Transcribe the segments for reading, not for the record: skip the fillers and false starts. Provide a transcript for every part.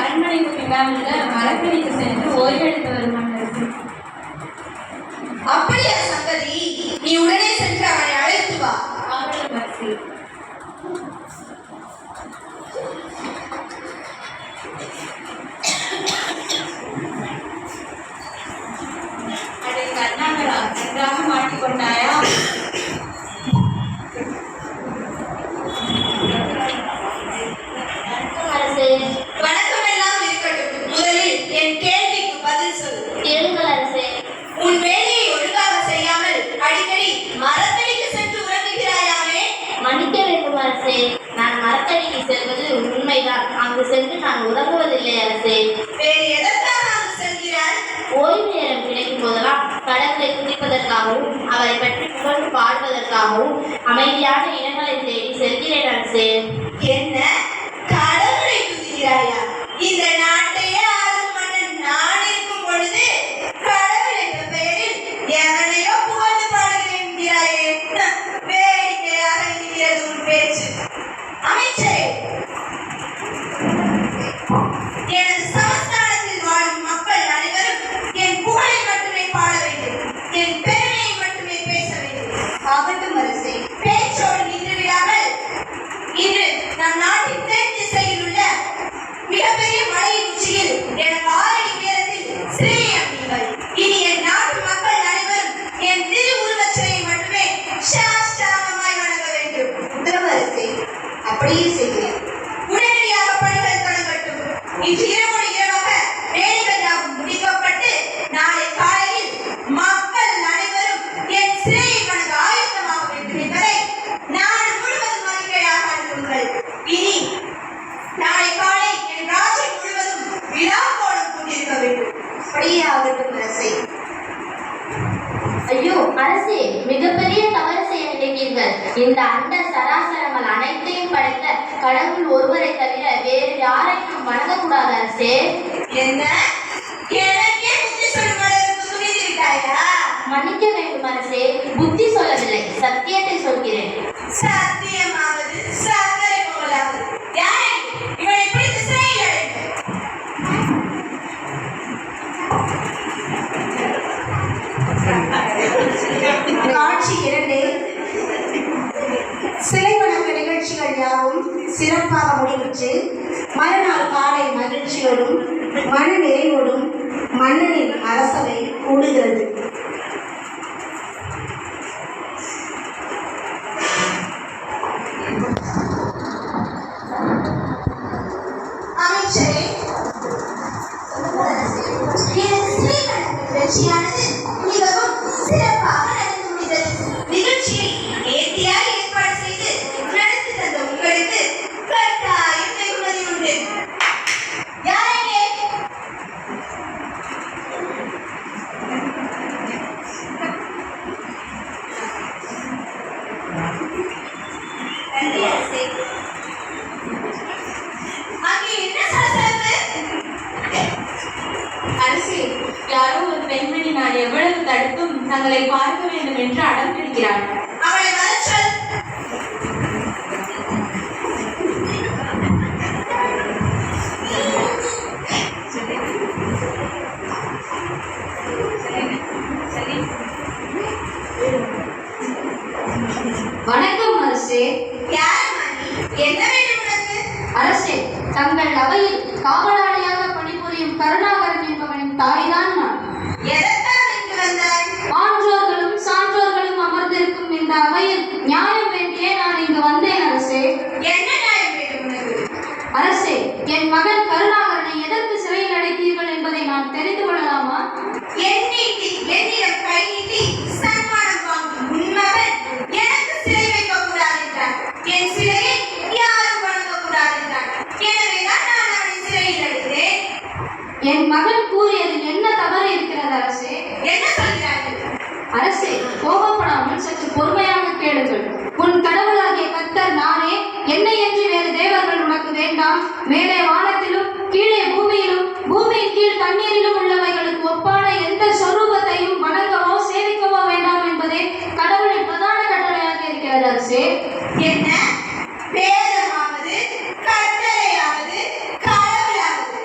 அரண்மனைக்கு பின்னால் உள்ள மரத்தடிக்கு சென்று ஓய்வெடுத்து வருமான் அரசே. அப்படியா சங்கதி? நீ உடனே சென்று அவனை அழைத்து வா. ஆகட்டும் அரசே. அதை கண்ணாங்களா நன்றாக மாட்டிக்கொண்டாயா? வணக்கம் எல்லாம் இருக்கட்டும். முதலில் என் கேள்விக்கு பதில் சொல். கேளுங்கள் அரசே. உன் வேலையை ஒழுங்காக செய்யாமல் அடிக்கடி மரத்தடிக்கு சென்று உறங்குகிறாயாமே? மன்னிக்க வேண்டும் அரசே, நான் மரத்தடிக்கு செல்வது உண்மைதான். அங்கு சென்று நான் உறங்குவதில்லை அரசே. வேறு எதற்காக அங்கு செல்கிறாய்? ஓய்வு நேரம் கிடைக்கும் போதெல்லாம் கடவுளை துதிப்பதற்காகவும் அவரை பற்றி புகழ்ந்து பாடுவதற்காகவும் அமைதியான இடங்களை தேடி செல்கிறேன் அரசே. என்ன, கடவுளை துதிக்கிறாயா? இந்த நாட்டையே ஆளும் மன்னன் நான் இருக்கும் பொழுது கடவுள் என்ற பெயரில் எவனையோ புகழ்ந்து பாடுகிறேன் என்கிறாயே. வேடிக்கையாக இருக்கிறது உன் பேச்சு. அமைச்சரே, எனது சமஸ்தானத்தில் வாழும் மக்கள் அனைவரும் என் புகழை மட்டுமே பாட வேண்டும், என் பெருமையை மட்டுமே பேச வேண்டும். ஆகட்டும் அரசே, பேச்சோடு நின்று விடாமல் இன்று நம் நாட்டின் தென் திசையில் உள்ள மிகப்பெரிய மலையின் உச்சியில் எனக்கு 6 அடி உயரத்தில் சிலையை அமையுங்கள். இனி என் நாட்டு மக்கள் அனைவரும் என் திருவுருவச் சிலையை மட்டுமே சாஷ்டாங்கமாய் வணங்க வேண்டும். உத்தரவு அரசே. அப்படியே செய்கிறேன். உடனடியாக பணிகள் தொடங்கட்டும். இன்று இரவோடு இரவாக வேலைகள் யாவும் முடிக்கப்பட்டு நாளை காலையில் மக்கள் அனைவரும் என் சிலையை வணங்க ஆயத்தமாக வேண்டும் என்பதை நாடு முழுவதும் அறிக்கையாக அனுப்புங்கள். இனி நாளை காலை என் ராஜ்யம் முழுவதும் விழா கோலம் கொண்டிருக்க வேண்டும். அப்படியே ஆகட்டும் அரசே. ஐயோ அரசே, மிகப்பெரிய தவறு செய்ய நினைக்கிறீர்கள். இந்த அண்ட சராசரங்கள் அனைத்தையும் படைத்த கடவுள் ஒருவரை தவிர வேறு யாரையும் வணங்கக்கூடாது அரசே. என்ன, எனக்கே புத்தி சொல்லும் அளவுக்கு துணிந்து விட்டாயா? மன்னிக்க வேண்டும் அரசே, புத்தி சொல்லவில்லை, சத்தியத்தை சொல்கிறேன். சத்தியமாவது சர்க்கரை போலாவது. யாரை இவனை பிடித்து சிறையில் அடைங்கள். காட்சி 2. சிலை வணக்க நிகழ்ச்சிகள் யாவும் சிறப்பாக முடிவுற்று மறுநாள் காலை மகிழ்ச்சியோடும் மன நிறைவோடும் மன்னனின் அரசவை கூடுகிறது. அமைச்சரே, நிகழ்ச்சியானது மிகவும் சிறப்பாக நடந்து முடிந்தது. நிகழ்ச்சியை நேர்த்தியாக ஏற்பாடு செய்து நடத்தி தந்த உங்களுக்கு கட்டாயம் வெகுமதி உண்டு. யாரே அங்கே என்ன சலசலப்பு? அரசே, யாரோ ஒரு பெண்மணி நான் எவ்வளவு தடுத்தும் தங்களை பார்க்க வேண்டும் என்று அடம் பிடிக்கிறாள். அவளை வரச் சொல். வணக்கம் அரசே. யார் மணி? என்ன வேண்டும் உனக்கு? அரசே, தங்கள் அவையில் காவலாளியாக பணிபுரியும் கருணாகரன் என்பவனின் தாய்தான் நான். எதற்காக இங்கு வந்தாய்? ஆன்றோர்களும் சான்றோர்களும் அமர்ந்திருக்கும் இந்த அவையில் நியாயம் வேண்டியே நான் இங்கு வந்தேன் அரசே. என்ன நியாயம் வேண்டும் உனக்கு? அரசே, என் மகன் கருணாகரனை எதற்கு சிறையில் அடைத்தீர்கள் என்பதை நான் தெரிந்து கொள்ளலாமா? என்னிடம் கை நீட்டி சன்மானம் வாங்கும் உன் மகன் எனக்கு சிறை வைக்கக்கூடாது என்றார். என் சிலையை யாரும் வணங்கக்கூடாது என்றார். எனவேதான் நான் அவனை சிறையில் அடைத்தேன். என் மகன் கூறியதில் என்ன தவறு இருக்கிறது அரசே? என்ன சொல்கிறார்கள்? அரசே, கோபப்படாமல் சற்று பொறுமையாக கேளுங்கள். உன் கடவுளாகிய கர்த்தர் நானே, என்னை என்று வேறு தேவர்கள் உனக்கு வேண்டாம். மேலே வானத்திலும் கீழே பூமியிலும் பூமியின் கீழ் தண்ணீரிலும் உள்ளவைகளுக்கு ஒப்பான எந்த சொரூபத்தையும் வணங்கவோ சேவிக்கவோ வேண்டாம் என்பதே கடவுளின் பிரதான கட்டளையாக இருக்கிறது அரசே. என்ன வேதமாவது கட்டளையாவது கடவுளாவது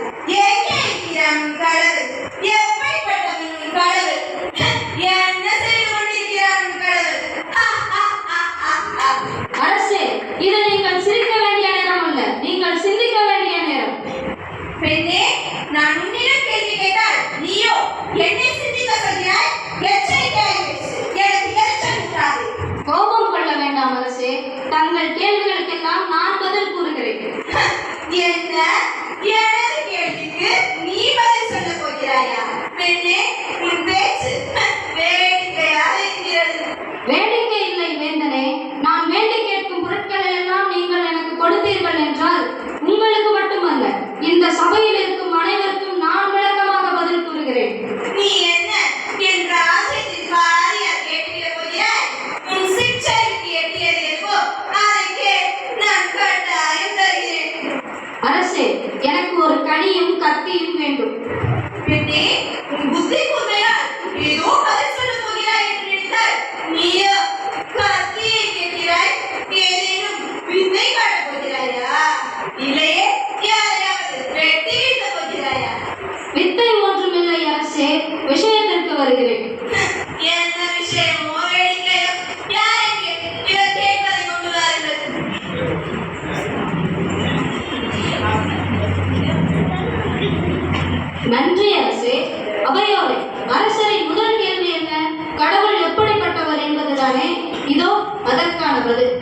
பதில்.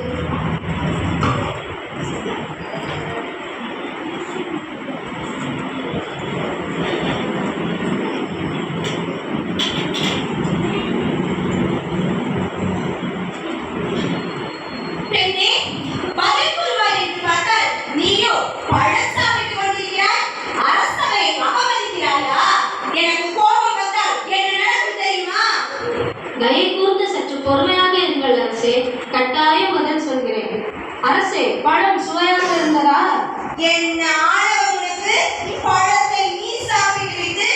பெண்ணே, பதில் கூறுவாய் என்று பார்த்தால் நீயோ பழம் சாப்பிட்டுக் கொண்டிருக்கிறாய். அரசவை அவமதிக்கிறாயா? எனக்கு கோபம் வந்தால் என்ன நடக்கும் தெரியுமா? தயை கூர்ந்து சற்று பொறுமையாக இருங்கள் அரசே, கட்டாயம் பதில் சொல்கிறேன். அரசே, பழம் சுவையாக இருந்ததா? என்ன ஆணவம் உனக்கு? பழத்தை நீ சாப்பிட்டுவிட்டு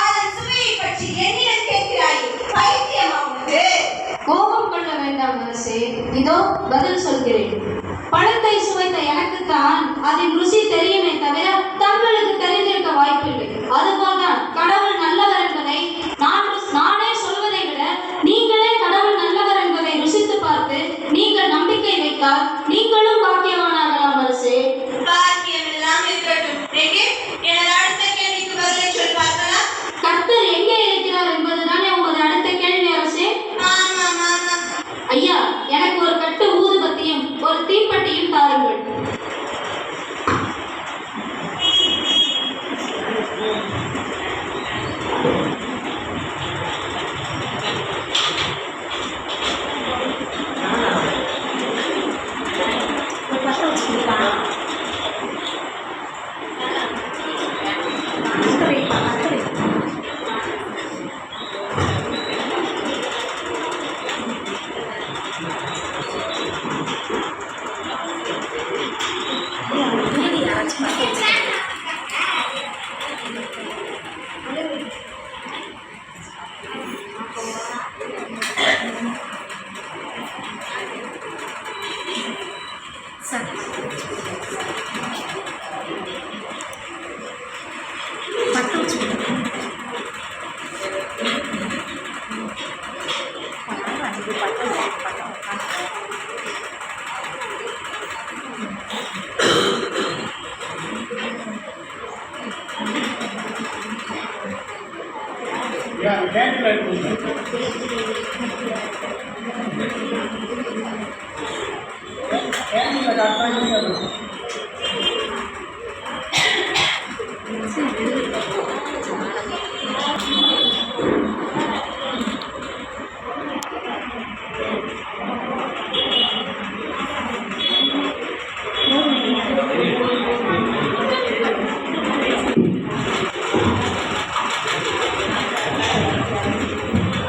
அதன் சுவையை பற்றி என்னிடம் கேட்கிறாய். பைத்தியமா உனக்கு? கோபம் கொள்ள வேண்டாம் அரசே, இதோ பதில் சொல்கிறேன். பழத்தை சுவைத்த எனக்குத்தான் அதன் ருசி தெரியுமே தவிர தங்களுக்கு தெரிந்திருக்க வாய்ப்பில்லை. அதுபோல்தான் கடவுள் நல்லவர் என்பதை நானே சொல்வதை விட நீங்களே கடவுள் நல்லவர் என்பதை ருசித்து பார்த்து நீங்கள் நம்பிக்கை வைத்தால் நீங்களும் பாக்கியவானாகலாம் அரசே. பாக்கியம் எல்லாம் இருக்கட்டும். எங்கே எனது அடுத்த கேள்விக்கு பதிலை சொல் பார்க்கலாம். கர்த்தர் எங்கே இருக்கிறார் என்பதுதானே உமது அடுத்த கேள்வி அரசே. ஆமாம் ஆமாம். ஐயா, எனக்கு ஒரு கட்டு ஊதுபத்தியும் ஒரு தீப்பெட்டியும் தாருங்கள்.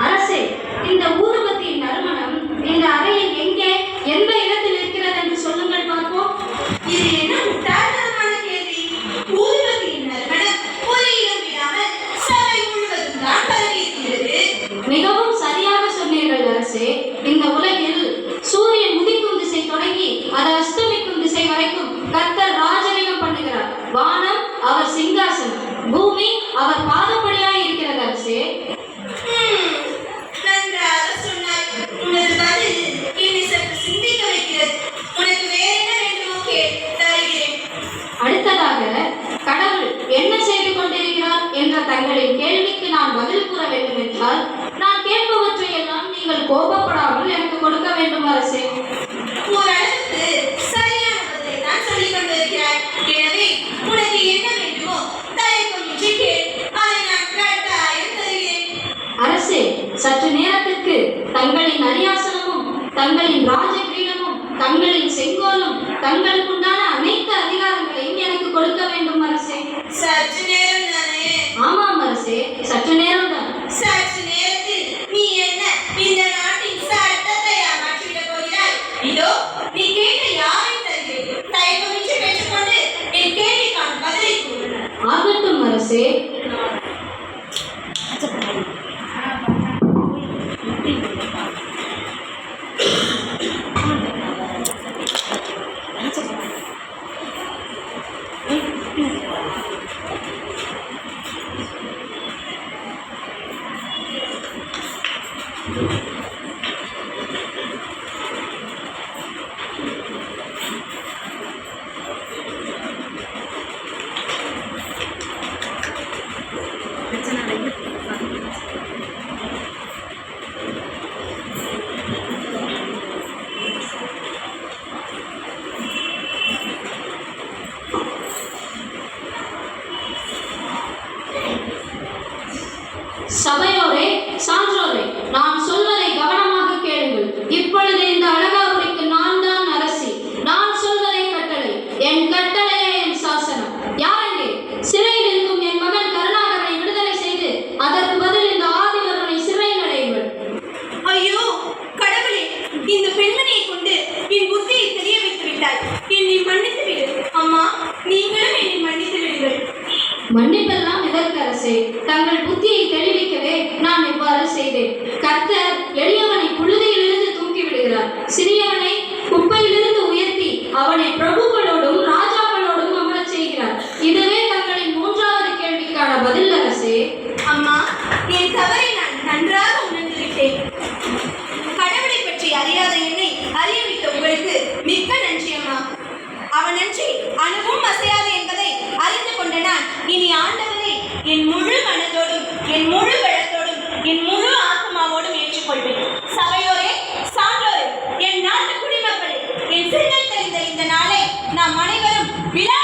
அரசே, இந்த ஊதுபத்தியின் நறுமணம் இந்த அறையில் எங்கே எந்த இடத்தில் இருக்கிறது என்று சொல்லுங்கள் பார்ப்போம். இது என்ன முட்டாள்தனமான கேள்வி? ஊதுபத்தியின் நறுமணம் ஒரு இடம் விடாமல் சபை முழுவதும் தான் பரவியிருக்கிறது. மிகவும் சரியாக சொன்னீர்கள் அரசே. இந்த உலகில் சூரியன் உதிக்கும் திசை தொடங்கி அது அஸ்தமிக்கும் திசை வரைக்கும் கர்த்தர் ராஜரிகம் பண்ணுகிறார். வானம் அவர் சிங்காசனம், பூமி அவர் பாதப்படியாய் இருக்கிறது அரசே. நன்றாக சொன்னாய். உனது பதில் என்னை சற்று சிந்திக்க வைக்கிறது. உனக்கு வேற என்ன வேண்டுமோ கேள், தருகிறேன். அடுத்ததாக, கடவுள் என்ன செய்து கொண்டிருக்கிறார் என்ற தங்களின் கேள்விக்கு நான் பதில் கூற வேண்டும் என்றால் நான் கேட்பவற்றை எல்லாம் நீங்கள் கோபப்படாமல் எனக்கு கொடுக்க வேண்டும் அரசே. ஓரளவுக்கு சரியான பதிலை தான் சொல்லிக் கொண்டிருக்கிறாய். எனவே உனக்கு என்ன வேண்டுமோ தயக்கமின்றி கேள், அதை நான் கட்டாயம் தருகிறேன். அரசே, சற்று நேரத்திற்கு தங்களின் அரியாசனமும் தங்களின் ராஜகிரீடமும் தங்களின் செங்கோலும் தங்களுக்குண்டான அனைத்து அதிகாரங்களையும் எனக்கு கொடுக்க வேண்டும் அரசே. சற்று நேரம் தானே? ஆமாம் அரசே, சற்று நேரம்தான். சற்று நேரத்தில் நீ என்ன இந்த நாட்டின் சட்டத்தையா மாற்றிவிடப் போகிறாய்? இதோ நீ கேட்ட யாரையும் தருகிறேன். தயக்கமின்றி பெற்றுக்கொண்டு என் கேள்விக்கான பதிலை கூறு. ஆகட்டும் அரசே. இவ்வாறு செய்தேன். கர்த்தர் எளியவனை புழுதியிலிருந்து தூக்கி விடுகிறார், சிறியவனை குப்பையிலிருந்து உயர்த்தி அவனை பிரபுக்களோடும் ராஜாக்களோடும் அமரச் செய்கிறார். இதுவே தங்களின் மூன்றாவது கேள்விக்கான பதில் அரசே. அம்மா, என் தவறை நான் நன்றாக உணர்ந்து விட்டேன். கடவுளை பற்றி அறியாத என்னை அறியவிட்ட உங்களுக்கு மிக்க நன்றி அம்மா. அவன் நன்றி அணுவும் அசையாது என்பதை அறிந்து கொண்ட நான் இனி ஆண்டவரை என் முழு மனதோடும் என் முழு பலத்தோடும் என் முழு ஆத்மாவோடும் ஏற்றுக்கொள்வேன். சபையோரே, சான்றோரே, என் நாட்டு குடிமக்களே, என் சின்னம் தெரிந்த இந்த நாளை நாம் அனைவரும் விழா